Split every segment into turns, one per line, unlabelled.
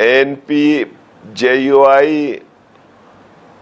ANP, JUI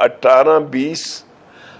18-20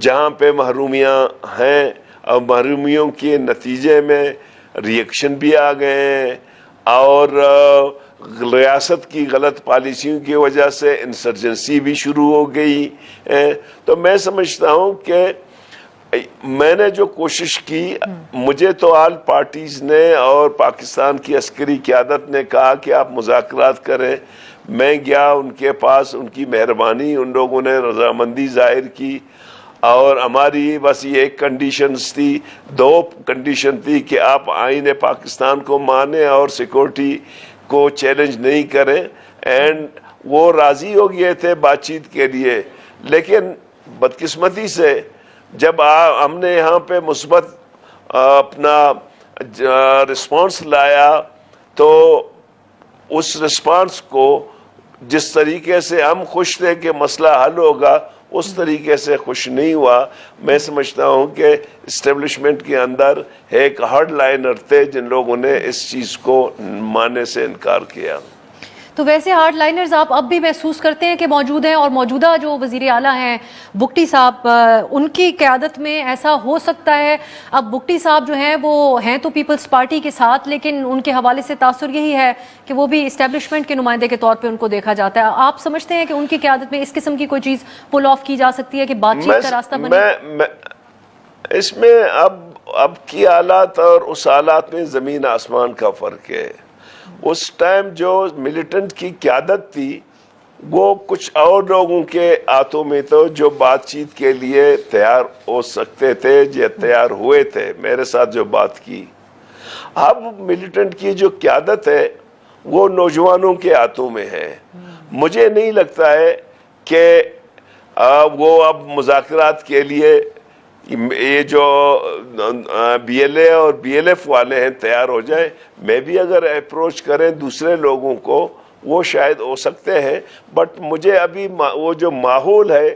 جہاں پہ محرومیاں ہیں اور محرومیوں کے نتیجے میں ریئیکشن بھی آ گئے ہیں اور ریاست کی غلط پالیسیوں کی وجہ سے انسرجنسی بھی شروع ہو گئی ہے. تو میں سمجھتا ہوں کہ میں نے جو کوشش کی، مجھے تو آل پارٹیز نے اور پاکستان کی عسکری قیادت نے کہا کہ آپ مذاکرات کریں. میں گیا ان کے پاس، ان کی مہربانی، ان لوگوں نے رضامندی ظاہر کی اور ہماری بس یہ ایک کنڈیشنز تھی، 2 کنڈیشن تھی کہ آپ آئین پاکستان کو مانیں اور سیکورٹی کو چیلنج نہیں کریں، اینڈ وہ راضی ہو گئے تھے بات چیت کے لیے. لیکن بدقسمتی سے جب ہم نے یہاں پہ مثبت اپنا رسپانس لایا تو اس رسپانس کو جس طریقے سے ہم خوش تھے کہ مسئلہ حل ہوگا اس طریقے سے خوش نہیں ہوا. میں سمجھتا ہوں کہ اسٹیبلشمنٹ کے اندر ایک ہارڈ لائنر تھے جن لوگوں نے اس چیز کو ماننے سے انکار کیا.
تو ویسے ہارڈ لائنرز آپ اب بھی محسوس کرتے ہیں کہ موجود ہیں، اور موجودہ جو وزیر اعلیٰ ہیں بگٹی صاحب، ان کی قیادت میں ایسا ہو سکتا ہے؟ اب بگٹی صاحب جو ہیں وہ ہیں تو پیپلز پارٹی کے ساتھ، لیکن ان کے حوالے سے تاثر یہی ہے کہ وہ بھی اسٹیبلشمنٹ کے نمائندے کے طور پہ ان کو دیکھا جاتا ہے. آپ سمجھتے ہیں کہ ان کی قیادت میں اس قسم کی کوئی چیز پل آف کی جا سکتی ہے کہ بات چیت کا راستہ بنے؟
اس میں اب کی حالات اور اس حالات میں زمین آسمان کا فرق ہے. اس ٹائم جو ملیٹنٹ کی قیادت تھی وہ کچھ اور لوگوں کے ہاتھوں میں تو جو بات چیت کے لیے تیار ہو سکتے تھے، جو تیار ہوئے تھے میرے ساتھ جو بات کی. اب ملیٹنٹ کی جو قیادت ہے وہ نوجوانوں کے ہاتھوں میں ہے. مجھے نہیں لگتا ہے کہ وہ اب مذاکرات کے لیے یہ جو بی ایل اے اور بی ایل ایف والے ہیں تیار ہو جائیں. میں بھی اگر اپروچ کریں دوسرے لوگوں کو وہ شاید ہو سکتے ہیں، بٹ مجھے ابھی وہ جو ماحول ہے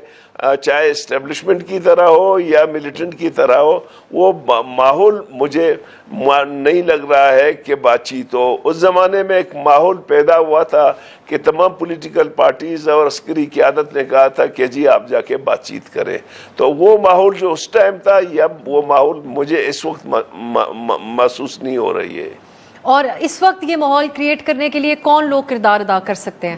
چاہے اسٹیبلشمنٹ کی طرح ہو یا ملیٹنٹ کی طرح ہو، وہ ماحول مجھے نہیں لگ رہا ہے کہ بات چیت ہو. اس زمانے میں ایک ماحول پیدا ہوا تھا کہ تمام پولیٹیکل پارٹیز اور عسکری قیادت نے کہا تھا کہ جی آپ جا کے بات چیت کریں. تو وہ ماحول جو اس ٹائم تھا یا وہ ماحول مجھے اس وقت محسوس نہیں ہو رہی ہے.
اور اس وقت یہ ماحول کریٹ کرنے کے لیے کون لوگ کردار ادا کر سکتے ہیں؟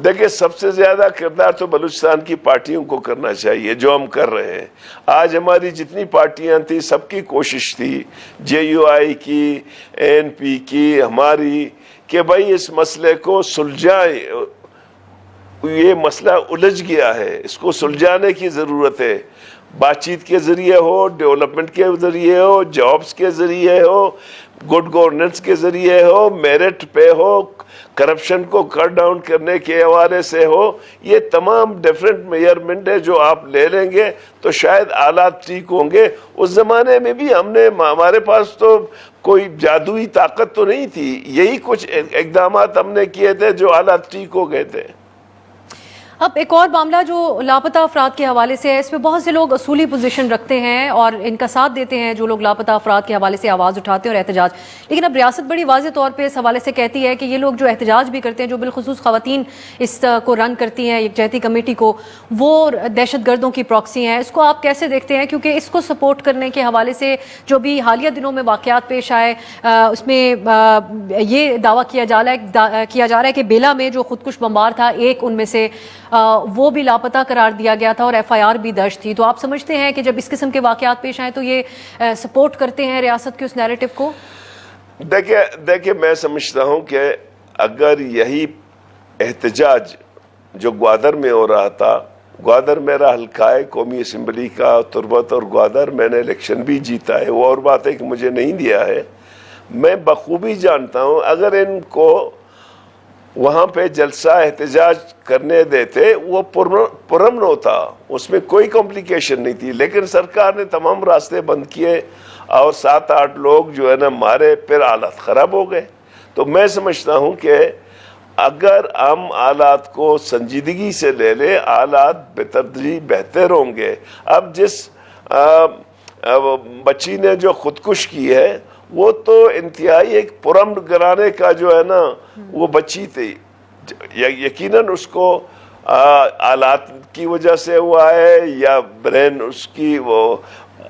دیکھیں سب سے زیادہ کردار تو بلوچستان کی پارٹیوں کو کرنا چاہیے، جو ہم کر رہے ہیں. آج ہماری جتنی پارٹیاں تھیں سب کی کوشش تھی، جے یو آئی کی، این پی کی، ہماری، کہ بھائی اس مسئلے کو سلجھائیں. یہ مسئلہ الجھ گیا ہے، اس کو سلجھانے کی ضرورت ہے. بات چیت کے ذریعے ہو، ڈیولپمنٹ کے ذریعے ہو، جابز کے ذریعے ہو، گڈ گورننس کے ذریعے ہو، میرٹ پہ ہو، کرپشن کو کٹ ڈاؤن کرنے کے حوالے سے ہو. یہ تمام ڈیفرنٹ میئرمنٹ ہے جو آپ لے لیں گے تو شاید حالات ٹھیک ہوں گے. اس زمانے میں بھی ہمارے پاس تو کوئی جادوئی طاقت تو نہیں تھی، یہی کچھ اقدامات ہم نے کیے تھے جو حالات ٹھیک ہو گئے تھے.
اب ایک اور معاملہ جو لاپتہ افراد کے حوالے سے ہے، اس میں بہت سے لوگ اصولی پوزیشن رکھتے ہیں اور ان کا ساتھ دیتے ہیں جو لوگ لاپتہ افراد کے حوالے سے آواز اٹھاتے ہیں اور احتجاج. لیکن اب ریاست بڑی واضح طور پہ اس حوالے سے کہتی ہے کہ یہ لوگ جو احتجاج بھی کرتے ہیں، جو بالخصوص خواتین اس کو رن کرتی ہیں یکجہتی کمیٹی کو، وہ دہشت گردوں کی پراکسی ہیں. اس کو آپ کیسے دیکھتے ہیں؟ کیونکہ اس کو سپورٹ کرنے کے حوالے سے جو بھی حالیہ دنوں میں واقعات پیش آئے، اس میں یہ دعویٰ کیا جا رہا ہے کہ بیلا میں جو خودکش بمبار تھا ایک ان میں سے وہ بھی لاپتہ قرار دیا گیا تھا اور ایف آئی آر بھی درج تھی. تو آپ سمجھتے ہیں کہ جب اس قسم کے واقعات پیش آئیں تو یہ سپورٹ کرتے ہیں ریاست کے اس نیریٹو کو؟
دیکھیں میں سمجھتا ہوں کہ اگر یہی احتجاج جو گوادر میں ہو رہا تھا، گوادر میرا حلقہ ہے قومی اسمبلی کا، تربت اور گوادر میں نے الیکشن بھی جیتا ہے، وہ اور بات ہے کہ مجھے نہیں دیا ہے. میں بخوبی جانتا ہوں اگر ان کو وہاں پہ جلسہ احتجاج کرنے دیتے وہ پرامن ہوتا، اس میں کوئی کمپلیکیشن نہیں تھی. لیکن سرکار نے تمام راستے بند کیے اور 7-8 لوگ جو ہے نا مارے، پھر حالات خراب ہو گئے. تو میں سمجھتا ہوں کہ اگر ہم حالات کو سنجیدگی سے لے لیں حالات بتدریج بہتر ہوں گے. اب جس بچی نے جو خودکش کی ہے وہ تو انتہائی ایک پرامن گھرانے کا جو ہے نا وہ بچی تھی، یقیناً اس کو آلات کی وجہ سے ہوا ہے یا برین اس کی وہ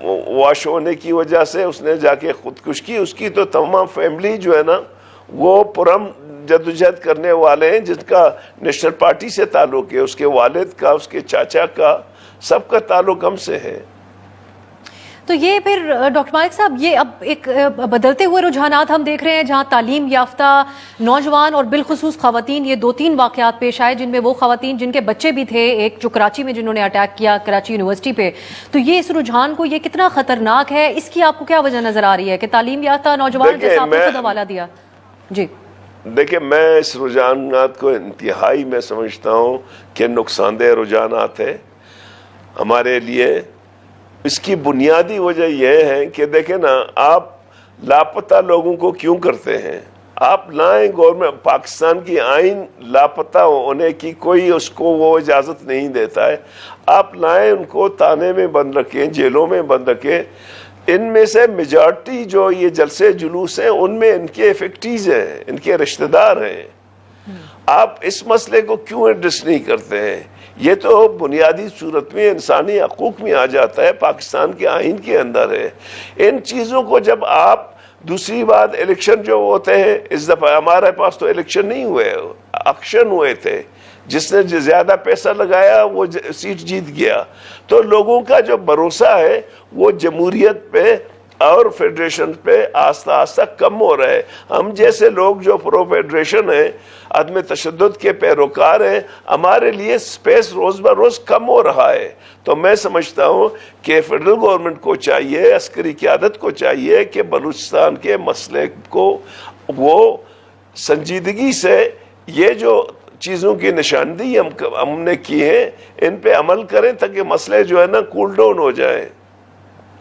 واش ہونے کی وجہ سے اس نے جا کے خودکش کی. اس کی تو تمام فیملی جو ہے نا وہ پرم جدوجہد کرنے والے ہیں جن کا نیشنل پارٹی سے تعلق ہے, اس کے والد کا, اس کے چاچا کا, سب کا تعلق ہم سے ہے.
تو یہ پھر ڈاکٹر مالک صاحب یہ اب ایک بدلتے ہوئے رجحانات ہم دیکھ رہے ہیں جہاں تعلیم یافتہ نوجوان اور بالخصوص خواتین, یہ 2-3 واقعات پیش آئے جن میں وہ خواتین جن کے بچے بھی تھے, ایک جو کراچی میں جنہوں نے اٹیک کیا کراچی یونیورسٹی پہ, تو یہ اس رجحان کو یہ کتنا خطرناک ہے, اس کی آپ کو کیا وجہ نظر آ رہی ہے کہ تعلیم یافتہ نوجوان جیسا آپ نے خود حوالہ دیا؟ جی
دیکھیں, میں اس رجحانات کو انتہائی میں سمجھتا ہوں کہ نقصان دہ رجحانات ہے ہمارے لیے. اس کی بنیادی وجہ یہ ہے کہ دیکھیں نا, آپ لاپتہ لوگوں کو کیوں کرتے ہیں؟ آپ لائیں گورنمنٹ, پاکستان کی آئین لاپتہ ہونے کی کوئی اس کو وہ اجازت نہیں دیتا ہے. آپ لائیں ان کو تانے میں بند رکھیں, جیلوں میں بند رکھیں. ان میں سے میجارٹی جو یہ جلسے جلوس ہیں ان میں ان کے افیکٹیز ہیں, ان کے رشتہ دار ہیں. آپ اس مسئلے کو کیوں ایڈریس نہیں کرتے ہیں؟ یہ تو بنیادی صورت میں انسانی حقوق میں آ جاتا ہے, پاکستان کے آئین کے اندر ہے. ان چیزوں کو جب آپ, دوسری بات الیکشن جو ہوتے ہیں, اس دفعہ ہمارے پاس تو الیکشن نہیں ہوئے, اکشن ہوئے تھے, جس نے زیادہ پیسہ لگایا وہ سیٹ جیت گیا. تو لوگوں کا جو بھروسہ ہے وہ جمہوریت پہ اور فیڈریشن پہ آہستہ آہستہ کم ہو رہا ہے. ہم جیسے لوگ جو پرو فیڈریشن ہیں, عدم تشدد کے پیروکار ہیں, ہمارے لیے سپیس روز بروز کم ہو رہا ہے. تو میں سمجھتا ہوں کہ فیڈرل گورنمنٹ کو چاہیے, عسکری قیادت کو چاہیے کہ بلوچستان کے مسئلے کو وہ سنجیدگی سے, یہ جو چیزوں کی نشاندہی ہم نے کی ہیں ان پہ عمل کریں تاکہ مسئلے جو ہے نا کول ڈاؤن ہو جائیں.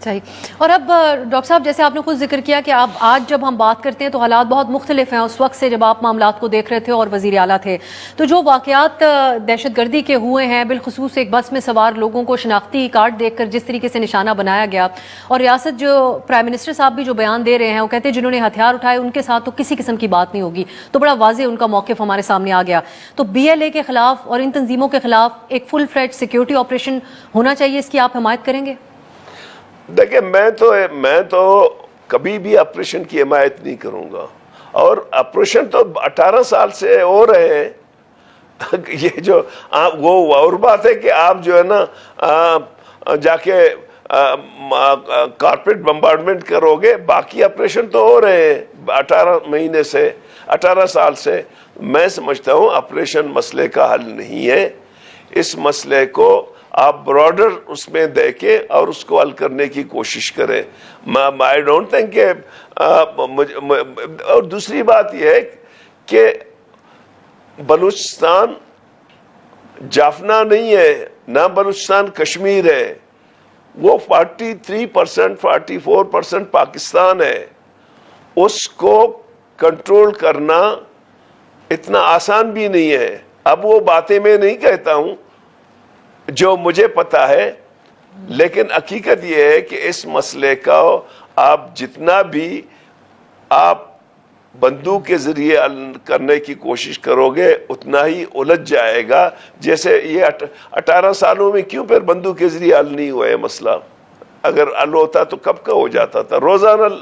صحیح. اور اب ڈاکٹر صاحب جیسے آپ نے خود ذکر کیا کہ آپ آج جب ہم بات کرتے ہیں تو حالات بہت مختلف ہیں اس وقت سے جب آپ معاملات کو دیکھ رہے تھے اور وزیر اعلیٰ تھے. تو جو واقعات دہشت گردی کے ہوئے ہیں, بالخصوص ایک بس میں سوار لوگوں کو شناختی کارڈ دیکھ کر جس طریقے سے نشانہ بنایا گیا, اور ریاست جو پرائم منسٹر صاحب بھی جو بیان دے رہے ہیں وہ کہتے ہیں جنہوں نے ہتھیار اٹھائے ان کے ساتھ تو کسی قسم کی بات نہیں ہوگی, تو بڑا واضح ان کا موقف ہمارے سامنے آ گیا. تو BLA کے خلاف اور ان تنظیموں کے خلاف ایک فل فلیج سیکیورٹی آپریشن ہونا چاہیے, اس کی آپ حمایت کریں گے؟
دیکھیں, میں تو کبھی بھی آپریشن کی حمایت نہیں کروں گا, اور آپریشن تو 18 سال سے ہو رہے ہیں. یہ جو وہ اور بات ہے کہ آپ جو ہے نا جا کے کارپیٹ بمبارڈمنٹ کرو گے, باقی آپریشن تو ہو رہے ہیں 18 مہینے سے, 18 سال سے. میں سمجھتا ہوں آپریشن مسئلے کا حل نہیں ہے. اس مسئلے کو آپ براڈر اس میں دیکھیں اور اس کو حل کرنے کی کوشش کریں. I don't think کہ اور دوسری بات یہ ہے کہ بلوچستان جافنا نہیں ہے, نہ بلوچستان کشمیر ہے, وہ 43% 44% پاکستان ہے. اس کو کنٹرول کرنا اتنا آسان بھی نہیں ہے. اب وہ باتیں میں نہیں کہتا ہوں جو مجھے پتا ہے, لیکن حقیقت یہ ہے کہ اس مسئلے کا آپ جتنا بھی آپ بندوق کے ذریعے حل کرنے کی کوشش کرو گے اتنا ہی الجھ جائے گا. جیسے یہ 18 سالوں میں کیوں پھر بندوق کے ذریعے حل نہیں ہوا ہے مسئلہ؟ اگر حل ہوتا تو کب کا ہو جاتا تھا. روزانہ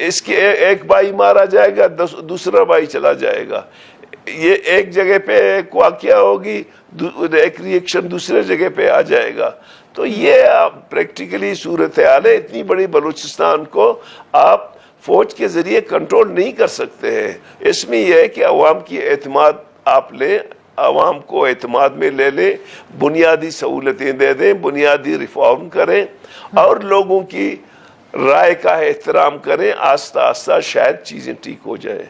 اس کے ایک بھائی مارا جائے گا, دوسرا بھائی چلا جائے گا. یہ ایک جگہ پہ ایک واقعہ ہوگی, ایک ریئیکشن دوسرے جگہ پہ آ جائے گا. تو یہ پریکٹیکلی صورتحال ہے. اتنی بڑی بلوچستان کو آپ فوج کے ذریعے کنٹرول نہیں کر سکتے ہیں. اس میں یہ ہے کہ عوام کی اعتماد آپ لیں, عوام کو اعتماد میں لے لیں, بنیادی سہولتیں دے دیں, بنیادی ریفارم کریں اور لوگوں کی رائے کا احترام کریں. آہستہ آہستہ شاید چیزیں ٹھیک ہو جائیں.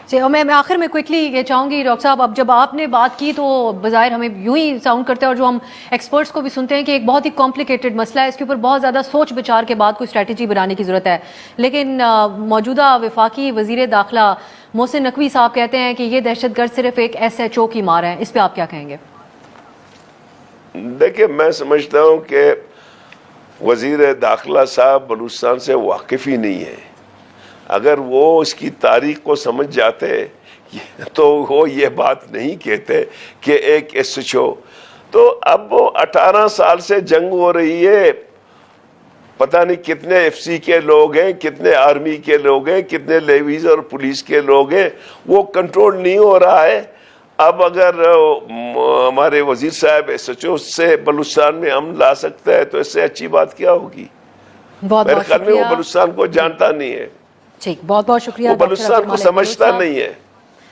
جی, اور میں آخر میں کوئکلی یہ چاہوں گی ڈاکٹر صاحب, اب جب آپ نے بات کی تو بظاہر ہمیں یوں ہی ساؤنڈ کرتے ہیں, اور جو ہم ایکسپرٹس کو بھی سنتے ہیں کہ ایک بہت ہی کمپلیکیٹڈ مسئلہ ہے, اس کے اوپر بہت زیادہ سوچ بچار کے بعد کوئی اسٹریٹجی بنانے کی ضرورت ہے. لیکن موجودہ وفاقی وزیر داخلہ محسن نقوی صاحب کہتے ہیں کہ یہ دہشت گرد صرف ایک SHO کی مار ہے. اس پہ آپ کیا کہیں گے؟
دیکھیں, میں سمجھتا ہوں کہ وزیر داخلہ صاحب بلوچستان سے واقف ہی نہیں ہے. اگر وہ اس کی تاریخ کو سمجھ جاتے تو وہ یہ بات نہیں کہتے کہ ایک SHO. تو اب وہ 18 سال سے جنگ ہو رہی ہے، پتہ نہیں کتنے FC کے لوگ ہیں، کتنے آرمی کے لوگ ہیں، کتنے لیویز اور پولیس کے لوگ ہیں، وہ کنٹرول نہیں ہو رہا ہے. اب اگر ہمارے وزیر صاحب SHO سے بلوچستان میں امن لا سکتا ہے تو اس سے اچھی بات کیا ہوگی؟
بہت
میرے
بہت
خیال میں وہ
شکریہ.
بلوچستان کو جانتا نہیں ہے،
ٹھیک، بہت بہت شکریہ
وہ
ڈاکٹر
بلوچستان
عبد
کو
المالک بلوچ
سمجھتا
صاحب.
نہیں ہے.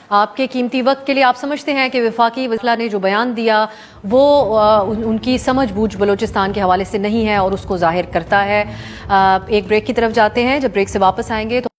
آپ کے قیمتی وقت کے لیے آپ سمجھتے ہیں کہ وفاقی وزراء نے جو بیان دیا وہ ان کی سمجھ بوجھ بلوچستان کے حوالے سے نہیں ہے اور اس کو ظاہر کرتا ہے. ایک بریک کی طرف جاتے ہیں، جب بریک سے واپس آئیں گے تو